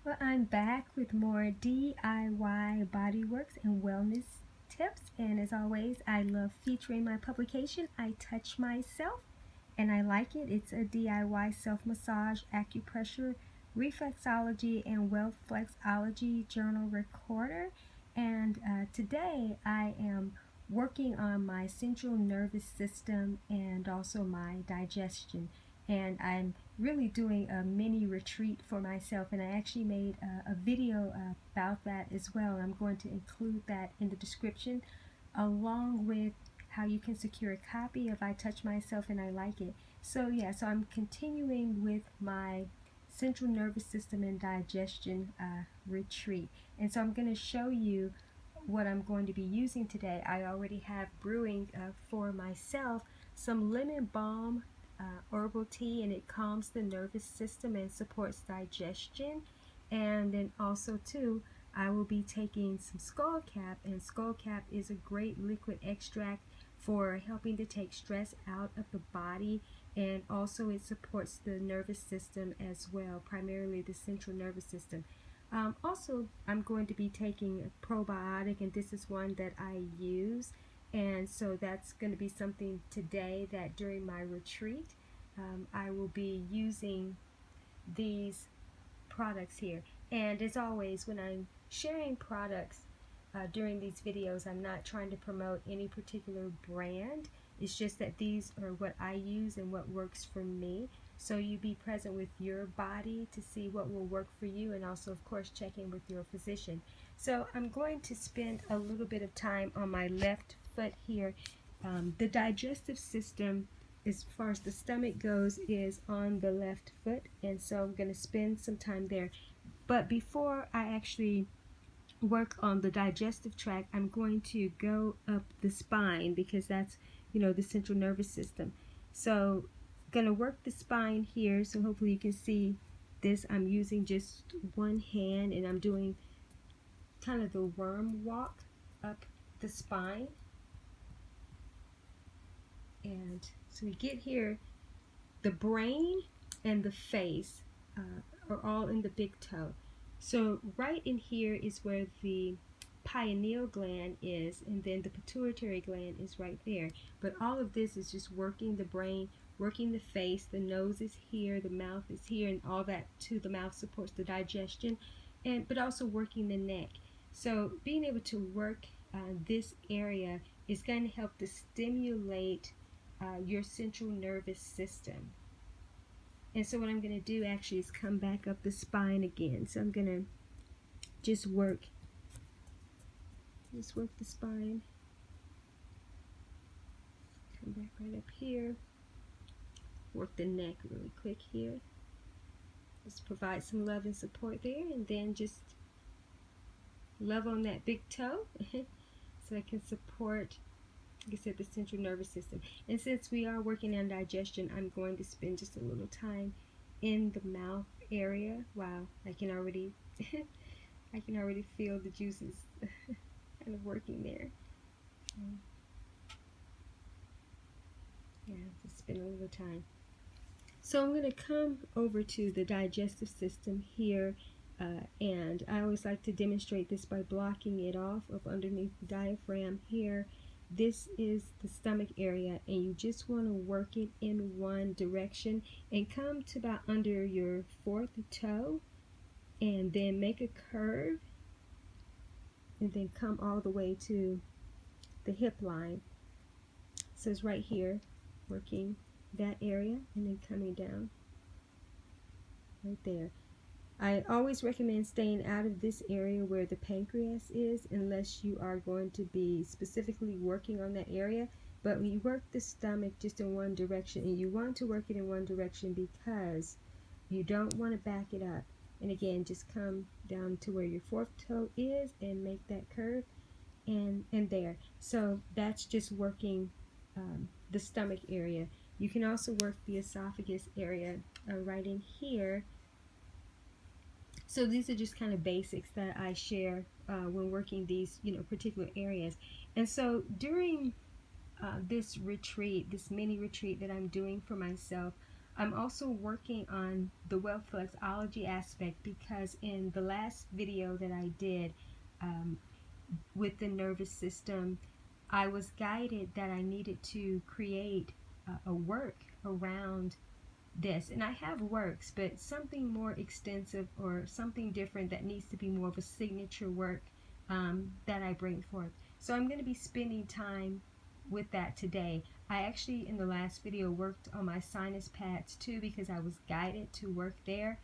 Well, I'm back with more DIY bodyworks and wellness tips. And as always, I love featuring my publication, I Touch Myself, and I like it. It's a DIY self-massage, acupressure, reflexology, and Wealth-flex-ology journal recorder. And today I am working on my central nervous system and also my digestion. And I'm really doing a mini retreat for myself, and I actually made a video about that as well. I'm going to include that in the description along with how you can secure a copy of I Touch Myself and I Like It. So yeah, so I'm continuing with my central nervous system and digestion retreat, and so I'm going to show you what I'm going to be using today. I already have brewing for myself some lemon balm herbal tea, and it calms the nervous system and supports digestion. And then also too, I will be taking some skullcap, and skullcap is a great liquid extract for helping to take stress out of the body, and also it supports the nervous system as well, primarily the central nervous system. Also, I'm going to be taking a probiotic, and this is one that I use, and so that's going to be something today that during my retreat I will be using these products here. And as always, when I'm sharing products during these videos, I'm not trying to promote any particular brand. It's just that these are what I use and what works for me. So you be present with your body to see what will work for you, and also of course check in with your physician. So I'm going to spend a little bit of time on my left foot here. The digestive system, as far as the stomach goes, is on the left foot, and so I'm going to spend some time there. But before I actually work on the digestive tract, I'm going to go up the spine, because that's, you know, the central nervous system. So going to work the spine here. So hopefully you can see this. I'm using just one hand, and I'm doing kind of the worm walk up the spine. And so we get here, the brain and the face are all in the big toe. So right in here is where the pineal gland is, and then the pituitary gland is right there. But all of this is just working the brain, working the face. The nose is here, the mouth is here, and all that to the mouth supports the digestion, but also working the neck. So being able to work this area is going to help to stimulate your central nervous system. And so what I'm going to do actually is come back up the spine again. So I'm going to just work the spine. Come back right up here. Work the neck really quick here. Just provide some love and support there, and then just love on that big toe so I can support, like I said, the central nervous system. And since we are working on digestion, I'm going to spend just a little time in the mouth area. Wow, I can already I can already feel the juices kind of working there. Yeah, just spend a little time. So I'm going to come over to the digestive system here, and I always like to demonstrate this by blocking it off up underneath the diaphragm here. This is the stomach area, and you just want to work it in one direction and come to about under your fourth toe, and then make a curve, and then come all the way to the hip line. So it's right here, working that area, and then coming down right there. I always recommend staying out of this area where the pancreas is, unless you are going to be specifically working on that area. But when you work the stomach just in one direction, and you want to work it in one direction because you don't want to back it up. And again, just come down to where your fourth toe is and make that curve, and there. So that's just working the stomach area. You can also work the esophagus area right in here. So these are just kind of basics that I share when working these, particular areas. And so during this retreat, this mini retreat that I'm doing for myself, I'm also working on the Wealth-flex-ology aspect, because in the last video that I did with the nervous system, I was guided that I needed to create a work around this, and I have works, but something more extensive or something different that needs to be more of a signature work that I bring forth. So I'm going to be spending time with that today. I actually in the last video worked on my sinus pads too, because I was guided to work there,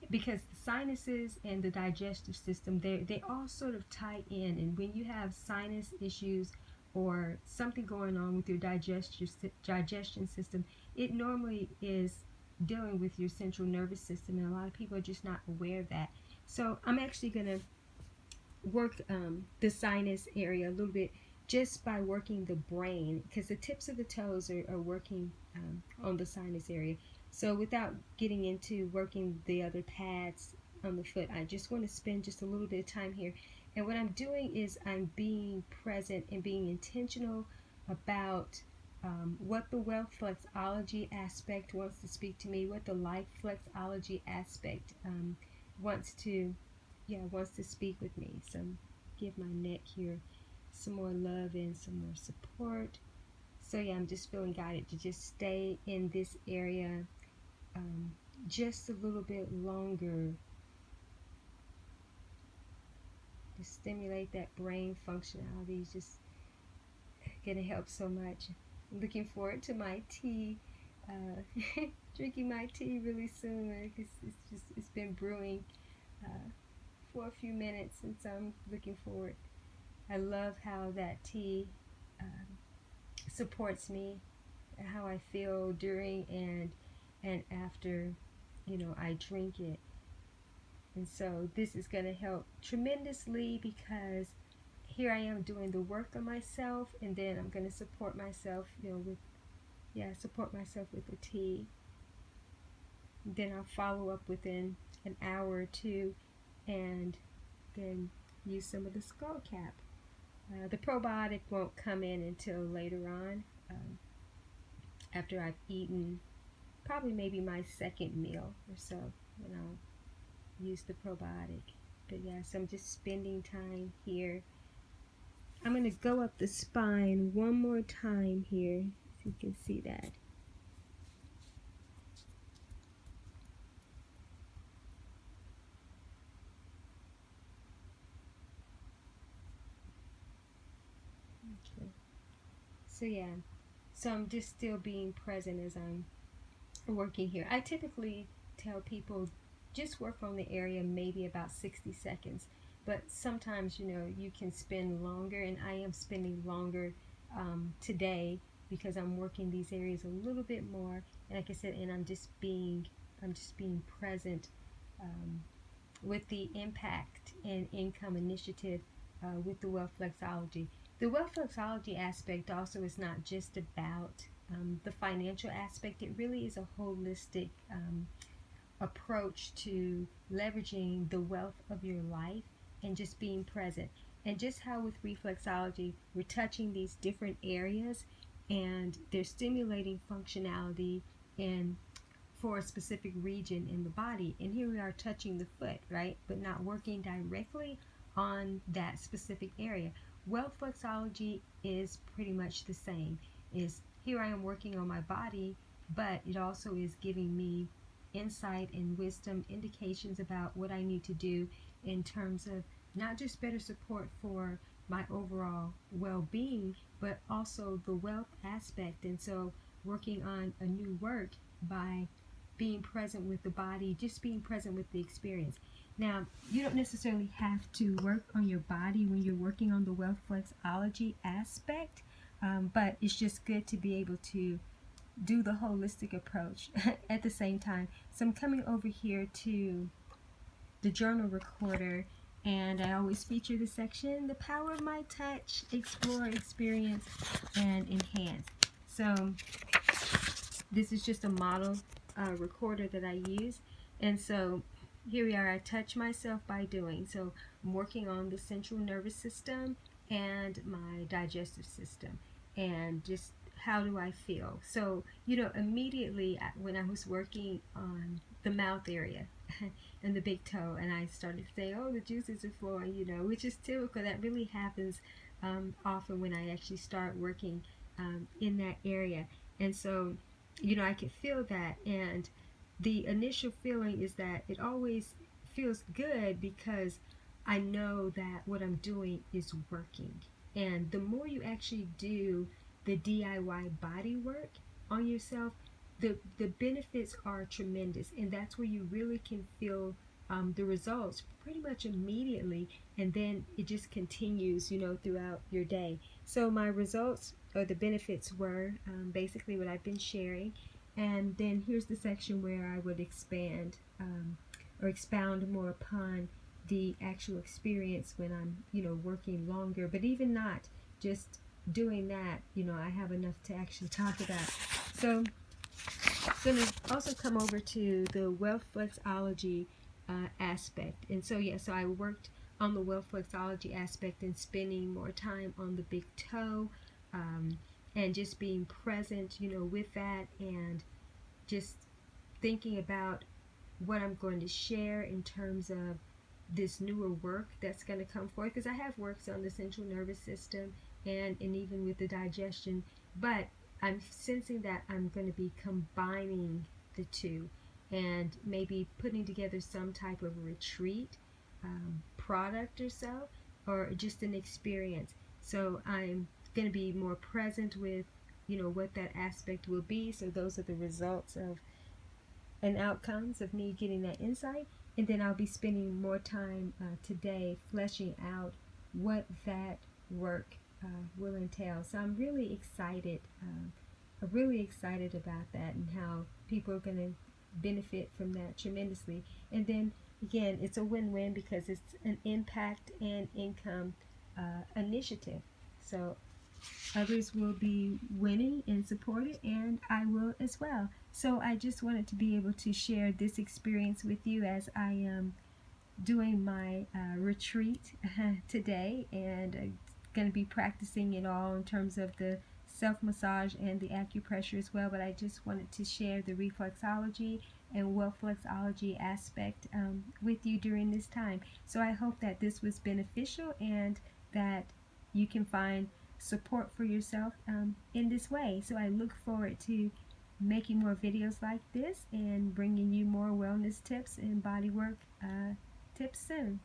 because the sinuses and the digestive system, they all sort of tie in, and when you have sinus issues or something going on with your digestion system, it normally is dealing with your central nervous system, and a lot of people are just not aware of that. So I'm actually going to work the sinus area a little bit just by working the brain, because the tips of the toes are working on the sinus area. So without getting into working the other pads on the foot, I just want to spend just a little bit of time here. And what I'm doing is I'm being present and being intentional about what the Wealth-flex-ology aspect wants to speak to me, what the Life-flex-ology aspect wants to speak with me. So give my neck here some more love and some more support. So yeah, I'm just feeling guided to just stay in this area just a little bit longer to stimulate that brain functionality. Is just gonna help so much. I'm looking forward to my tea, drinking my tea really soon. It's been brewing for a few minutes, and so I'm looking forward. I love how that tea supports me, how I feel during and after, I drink it. And so this is going to help tremendously, because here I am doing the work on myself, and then I'm going to support myself, support myself with the tea. Then I'll follow up within an hour or two, and then use some of the skull cap. The probiotic won't come in until later on, after I've eaten probably maybe my second meal or so, and I'll use the probiotic. But yeah, so I'm just spending time here. I'm going to go up the spine one more time here, so you can see that. Okay. So yeah, so I'm just still being present as I'm working here. I typically tell people just work on the area maybe about 60 seconds, but sometimes you can spend longer, and I am spending longer today, because I'm working these areas a little bit more, and like I said, and I'm just being present with the Impact and Income Initiative with the Wealth-flex-ology. The Wealth-flex-ology aspect also is not just about the financial aspect. It really is a holistic approach to leveraging the wealth of your life and just being present. And just how with reflexology, we're touching these different areas, and they're stimulating functionality for a specific region in the body. And here we are touching the foot, right? But not working directly on that specific area. Wealth-flexology is pretty much the same. Is here I am working on my body, but it also is giving me insight and wisdom, indications about what I need to do in terms of not just better support for my overall well-being, but also the wealth aspect. And so working on a new work by being present with the body, just being present with the experience. Now, you don't necessarily have to work on your body when you're working on the Wealth-flex-ology aspect, but it's just good to be able to do the holistic approach at the same time. So I'm coming over here to the journal recorder, and I always feature the section, The Power of My Touch, Explore, Experience, and Enhance. So this is just a model recorder that I use, and so here we are. I touch myself by doing. So I'm working on the central nervous system and my digestive system, and just how do I feel? So, immediately when I was working on the mouth area and the big toe, and I started to say, oh, the juices are flowing, which is typical. That really happens often when I actually start working in that area. And so, I could feel that. And the initial feeling is that it always feels good because I know that what I'm doing is working. And the more you actually do the DIY body work on yourself, the benefits are tremendous. And that's where you really can feel the results pretty much immediately. And then it just continues, throughout your day. So my results or the benefits were basically what I've been sharing. And then here's the section where I would expand or expound more upon the actual experience when I'm, working longer. But even not just doing that, I have enough to actually talk about. So I'm going to also come over to the Wealth-flex-ology aspect. And so, so I worked on the Wealth-flex-ology aspect and spending more time on the big toe and just being present, with that, and just thinking about what I'm going to share in terms of this newer work that's going to come forth, because I have works on the central nervous system and even with the digestion, but I'm sensing that I'm going to be combining the two and maybe putting together some type of retreat product or so, or just an experience. So I'm going to be more present with what that aspect will be. So those are the results of and outcomes of me getting that insight. And then I'll be spending more time today fleshing out what that work will entail. So I'm really excited. I'm really excited about that and how people are going to benefit from that tremendously. And then again, it's a win-win because it's an impact and income initiative. So others will be winning and supported, and I will as well. So I just wanted to be able to share this experience with you as I am doing my retreat today, and going to be practicing it all in terms of the self-massage and the acupressure as well. But I just wanted to share the reflexology and Wealth-flex-ology aspect with you during this time. So I hope that this was beneficial and that you can find support for yourself in this way. So I look forward to making more videos like this and bringing you more wellness tips and bodywork tips soon.